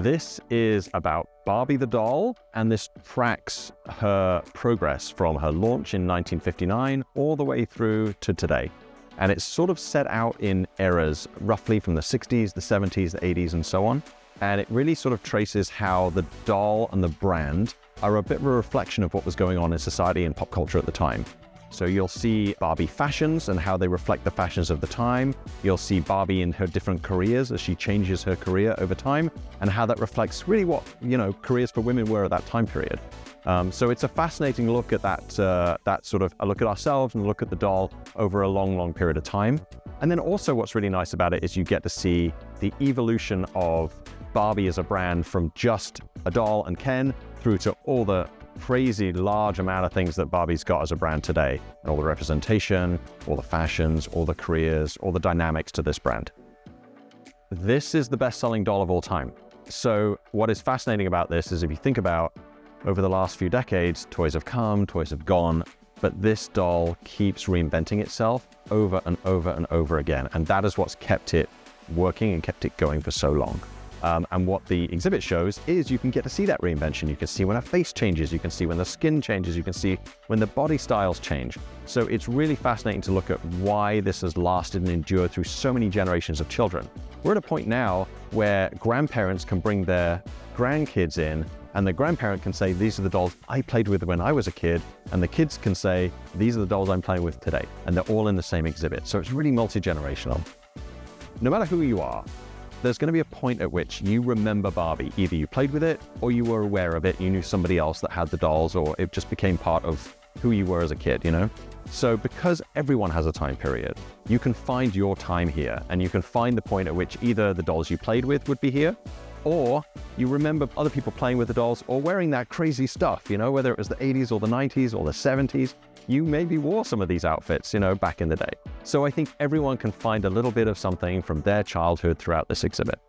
This is about Barbie the doll, and this tracks her progress from her launch in 1959 all the way through to today. And it's sort of set out in eras, roughly from the 60s, the 70s, the 80s, and so on. And it really sort of traces how the doll and the brand are a bit of a reflection of what was going on in society and pop culture at the time. So you'll see Barbie fashions and how they reflect the fashions of the time. You'll see Barbie in her different careers as she changes her career over time, and how that reflects really what, careers for women were at that time period. So it's a fascinating look at that sort of a look at ourselves and a look at the doll over a long, long period of time. And then also what's really nice about it is you get to see the evolution of Barbie as a brand from just a doll and Ken through to all the crazy large amount of things that Barbie's got as a brand today, and all the representation, all the fashions, all the careers, all the dynamics to this brand. This is the best-selling doll of all time. So what is fascinating about this is if you think about over the last few decades, toys have come, toys have gone, but this doll keeps reinventing itself over and over and over again. And that is what's kept it working and kept it going for so long. And what the exhibit shows is you can get to see that reinvention. You can see when her face changes, you can see when the skin changes, you can see when the body styles change. So it's really fascinating to look at why this has lasted and endured through so many generations of children. We're at a point now where grandparents can bring their grandkids in, and the grandparent can say, these are the dolls I played with when I was a kid, and the kids can say, these are the dolls I'm playing with today. And they're all in the same exhibit. So it's really multi-generational. No matter who you are, there's going to be a point at which you remember Barbie. Either you played with it, or you were aware of it, you knew somebody else that had the dolls, or it just became part of who you were as a kid, So because everyone has a time period, you can find your time here, and you can find the point at which either the dolls you played with would be here, or you remember other people playing with the dolls or wearing that crazy stuff, whether it was the 80s or the 90s or the 70s. You maybe wore some of these outfits, back in the day. So I think everyone can find a little bit of something from their childhood throughout this exhibit.